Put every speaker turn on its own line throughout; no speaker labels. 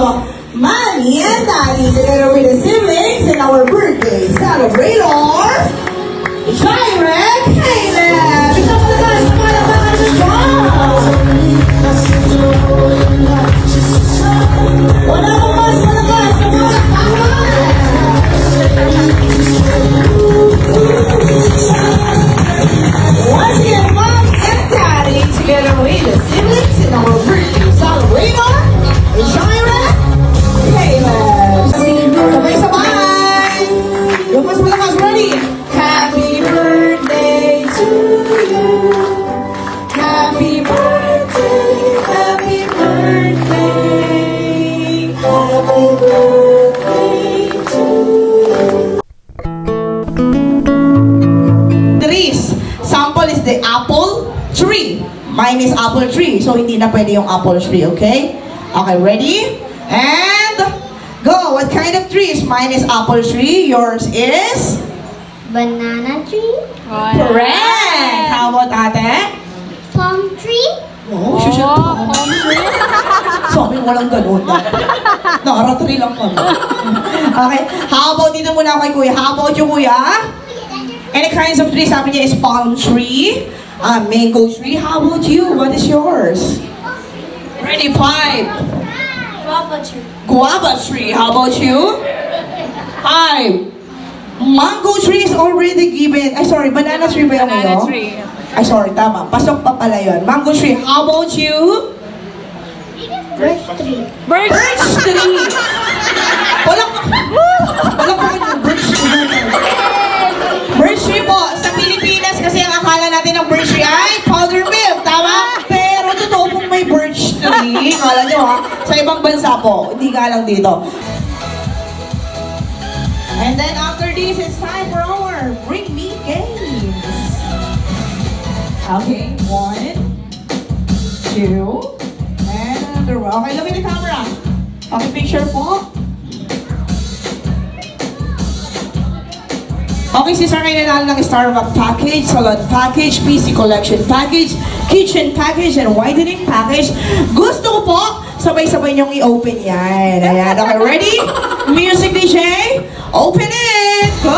of Mommy and Daddy together with the siblings in our birthday celebrator, Jaira Caleb. Isang malakas na palakpakan sa Diyos! Wala akong mas malakas na palakpakan! Once again, Mom and Daddy together with the siblings in our birthday celebrator, Jaira Caleb. Sabay-sabay! Yung mas malakas, ready? Happy birthday to you. Happy birthday, happy birthday. Happy birthday to you. Trees. Sample is the apple tree. Mine is apple tree. So, hindi na pwede yung apple tree, okay? Okay, ready? And go. What kind of trees? Mine is apple tree. Yours is?
Banana tree,
Correct! How about ate?
palm tree,
Oh, susunod po. Sabi mo walang ganun. Nakaratri lang kami. Okay. How about dito muna kay kuya? How about you, kuya? Any kinds of trees? Sabi niya is palm tree, mango tree. How about you? What is yours? Ready, 5.
guava tree,
Guava tree. How about you? 5. Mango tree is already given. Ay, sorry. Banana tree ba yung
Banana
iyo?
tree.
Ay, sorry. Tama. Pasok pa pala yun. Mango tree. How about you?
birch tree,
Birch.
Birch tree. Walang pa yung birch tree. Birch tree po. Sa Pilipinas kasi ang akala natin ng birch tree ay powder milk. Tama? Pero totoo pong may birch tree. Akala nyo ha? Sa ibang bansa po. Hindi nga lang dito. And then after this, it's time for our Bring Me games. Okay, 1, 2, and another one. Okay, look at the camera. Okay, picture po. Okay, si Sir ay nanalo ng Starbucks package, salad package, PC collection package, kitchen package, and whitening package. Gusto ko po, sabay-sabay niyong i-open yan. Ayan, okay, ready? Music DJ, open it! Go!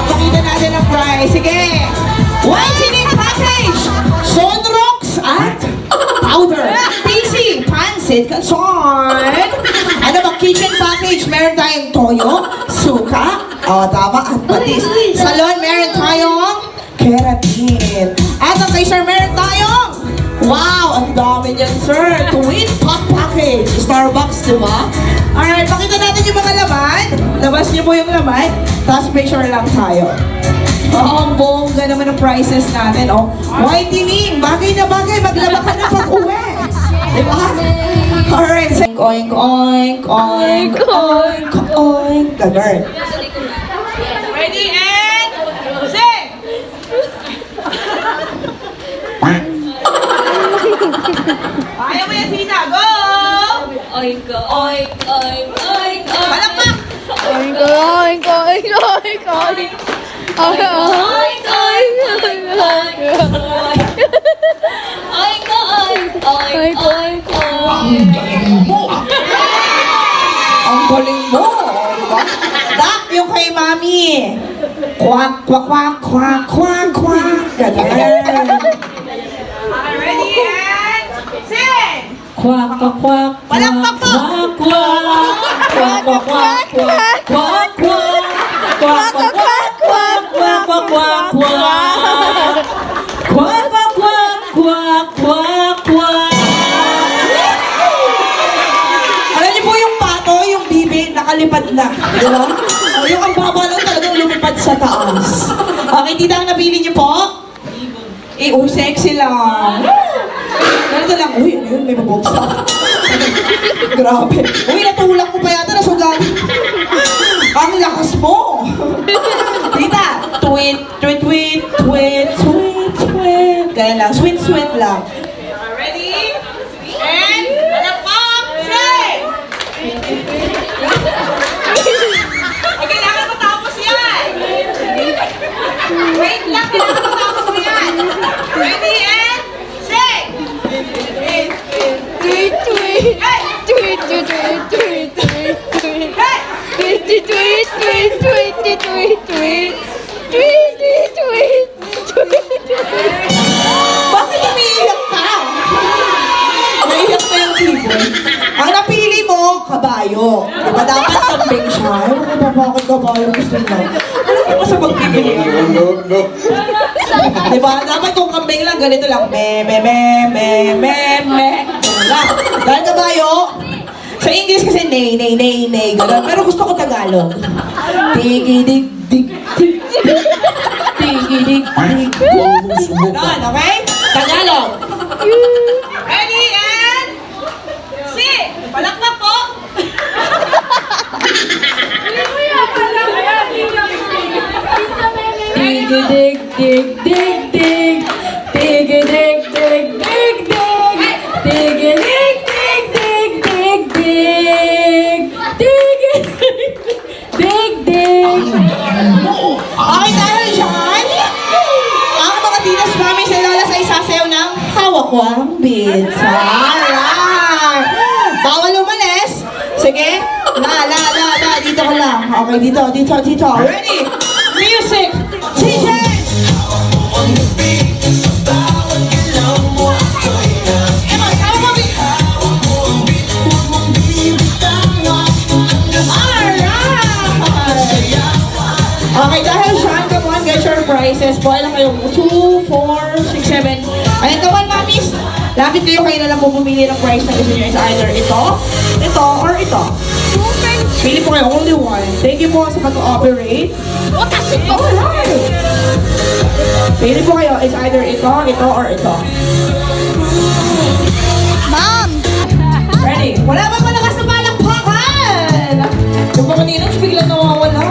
Pakita natin ang prize. Sige! Whitening package, Sonrox at powder. PC, pansit, kalson. Ano ba, kitchen package, meron tayong toyo, suka, tama, at patis. Salon, meron tayong keratin. At ang kay Sir, meron tayong, wow, ang dami niyan, Sir. Twin pot package. Starbucks, di ba? Alright, pakita natin yung mga laman. Labas niyo po yung laman. Tapos picture lang tayo. Oh, ang bongga naman ang prices natin. Oh, whitening. Bagay na bagay. Maglaba ka na pag-uwi. Di ba? Alright. Oink, oink, oink, oink, oink. Ganun.
Ready and sing!
Ayaw mo yan, Sina. Go!
Oink, oink, oink, oink, oink.
Palakpak!
Oink, oink, oink, oink, oink. Oink, oink, oink, oink, oink.
Ang galing mo! Ang galing mo! Diba? Dak, yung kay Mami. Kwak, kwak, kwak, kwak, kwak, kwak. Ganun.
Okay, ready and sing!
Quack, quack, quack.
Palakpak po!
Quack, quack, quack, quack, quack, quack. Quack, quack, quack, quack, quack, quack, quack, quack. Quack, quack, quack, quack, quack, quack.
Alam niyo po yung pato, yung bibi, nakalipad na. Di ba? Yung ang baba lang talagang lumipad sa taas. Okay, tita, ang napili niyo po? Sexy lang. Ganito lang, uy, ano yun, may mabuksa. Grabe. Uy, natulak mo pa yata, nasugat. Ang lakas mo. Tita, tweet, tweet, tweet, tweet, tweet, tweet. Kaya lang, sweet, sweet lang.
Ready and palakpak, sing! Okay, kailangan matapos yan! Wait lang, kailangan matapos mo yan! Ready and sing!
tweet, tweety, tweet, tweet. Tweety, tweet, tweety, tweet.
Bakit umiiyak ka? Naiyak na yung ibon. Ang napili mo, kabayo. Diba dapat kambing siya? Ewan ko ba bakit kabayo gusto mo? Ano ko sa pagpipili? Diba? Dapat kung kambing lang, ganito lang. Me. Wala. Dahil kabayo, sa English kasi nay. Ganun. Pero gusto ko Tagalog. Tigidig. Tigidig. Ganun, okay? Tagalog.
Ready and sing! Palakpak po!
Tigidig, dig, dig, dig. Tigidig, dig, dig, dig. Tigidig, dig, dig, dig, dig. Tigidig, dig, dig.
Okay, dahil dyan, ang mga tinas namin sa lola sa isasayaw ng hawak ko ang pizza. Alright! Bawal umalis. Sige. La. Dito ka lang. Okay, dito. Ready? Music. DJ! Emma, tama mo, Vic. Alright! Okay, dahil dyan, come on, get your prizes. Buhay lang kayo. 2, 4, 6, 7. Ayan, come on, mamis. Lapit kayo na lang pumili ng prize na gusto nyo. It's either ito, or ito. Pili po kayo, only one. Thank you po sa pag-ooperate. Alright. Pili po kayo, it's either ito, or ito.
Mom!
Ready? Wala ba malakas na palakpakan? Yung mga ninang biglang nawawala.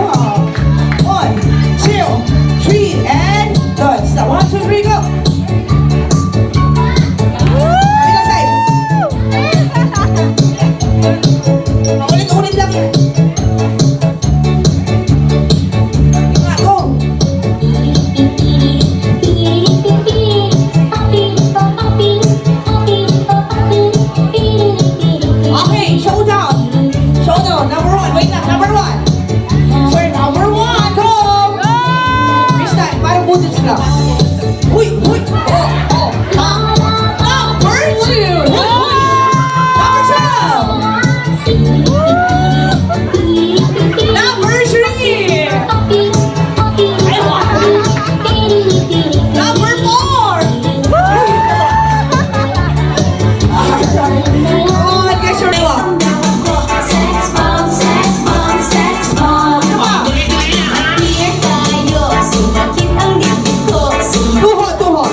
1, 2, 3, and good. Stop. 1, 2, 3, go! Kabilang side. Ulit lang yan. Nga, go! Okay, showdown. Number 1. Wait lang, number 1. Sir, number 1. Go! This time, parang bullets lang. Uy! Oh! Number 2. Number 2. Number 3. Number 4. Oh, guess your name. Tuhod.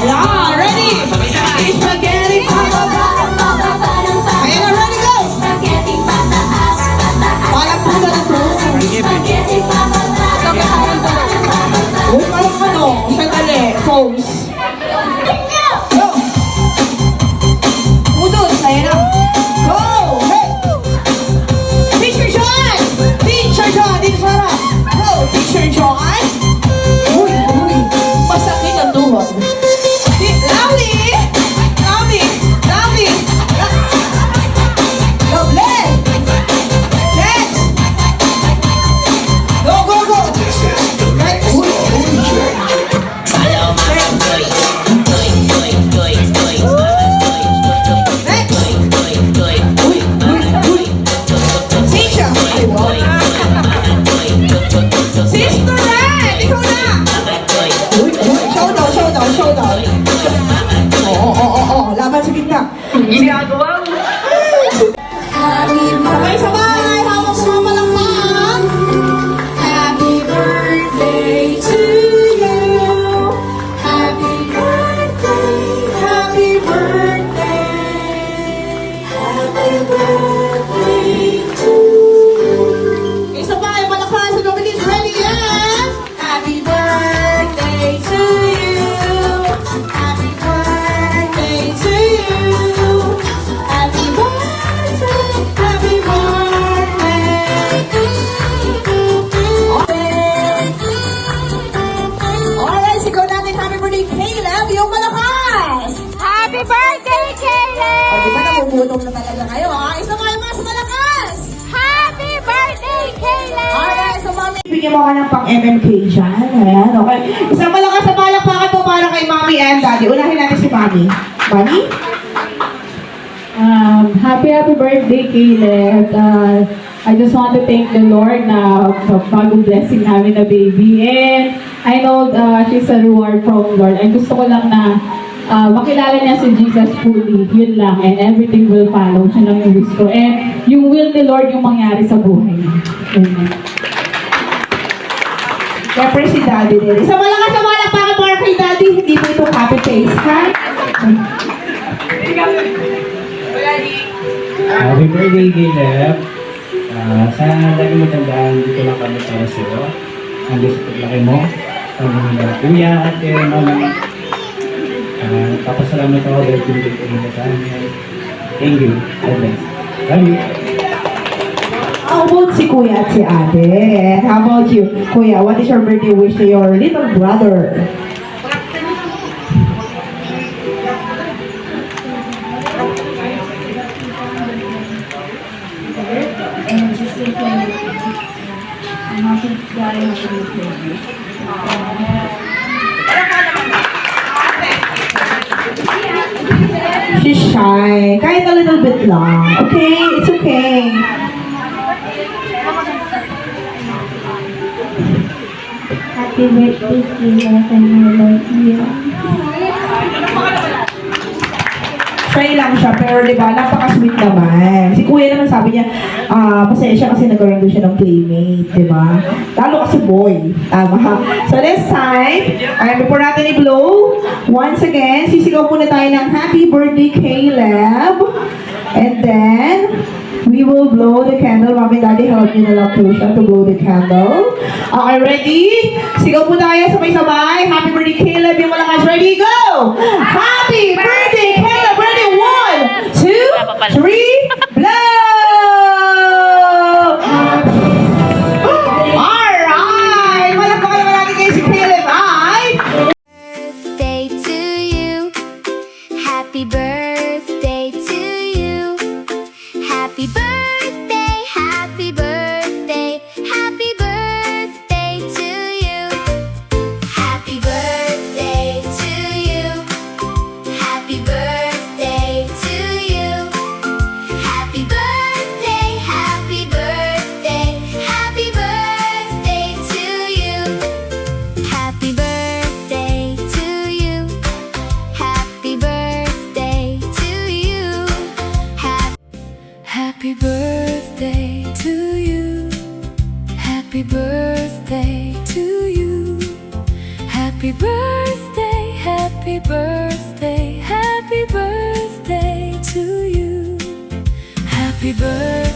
Yeah, ready? Spaghetti Ayan na, ready, go! Parang puta na to. Uy, parang ano? Sandali. Pose. Go! Udod, ayan na. Go! Hey! Teacher John! Dito sa harap. Go! Teacher John! Uy! Masakit ang tuhod. Lovely! Lovely! Next! Go! Next! Sisha! Ay, wow. Sister Red! Ikaw na! Uy, showdown. Oo. Laban sa gitna. Sabay! Hawak sa mga palakpak! Happy birthday to you! Happy birthday to you! Isa pa ay palakpakan sa nominees. Ready, yes! Happy birthday to you! Happy birthday to you! Happy birthday! Alright, sigaw natin happy birthday, Caleb! Yung malakas!
Happy birthday, Caleb!
O, di ba nagugutom na talaga kayo, ha? Isa kayo mas malakas!
Happy
bigyan mo ka ng pang-MMK dyan. Ayan, okay. Isang malakas na palakpakan po para kay Mommy and Daddy. Unahin natin si Mommy. Mommy?
Happy birthday, Caleb. I just want to thank the Lord na bagong blessing namin na baby. And I know she's a reward from Lord. And gusto ko lang na makilala niya si Jesus fully. Yun lang. And everything will follow. Siya lang yung wish ko. And yung will ni Lord yung mangyari sa buhay niya. Amen.
Siyempre si Daddy din. Isang malakas na palakpakan para kay Daddy. Hindi po ito copy paste, ha?
Happy birthday, Caleb. Sana lagi mo tandaan dito lang kami para sa iyo. Ang gusto paglaki mo, ang mga kuya, ate, mami. Papasalamat ako dahil pinigil mo sa amin. Thank you. God bless. Love you.
How about si Kuya at si Ate? And how about you? Kuya, what is your birthday wish to your little brother?
And just like I'm happy to die on the
She's shy. Kahit a little bit lang. Okay? It's okay.
Happy birthday, Caleb, and I love you.
Shy lang siya, pero di ba, napaka-sweet naman. Si Kuya naman sabi niya, pasensya kasi nagkaroon doon siya ng playmate, di ba? Lalo kasi boy. Tama. So this time, before natin i-blow, once again, sisigaw muna tayo ng Happy Birthday, Caleb. And then, we will blow the candle. Mami, Daddy, help me na lang po siya to blow the candle. Okay, ready? Sigaw po tayo, sabay-sabay. Happy birthday, Caleb. Yung malakas, ready, go! Happy birthday, Caleb! Ready, 1, 2, 3, blow! Alright! Malakpakan naman natin kayo si Caleb, ay!
Birthday to you. Happy birthday to you. Happy birthday, happy birthday, happy birthday to you. Happy birthday to you. Happy birthday to you. Happy birthday, happy birthday, happy birthday to you. Happy birthday to you. Happy birthday to you.
Happy birthday to you. Happy birthday to you. Happy birthday, happy birthday, happy birthday to you. Happy birthday.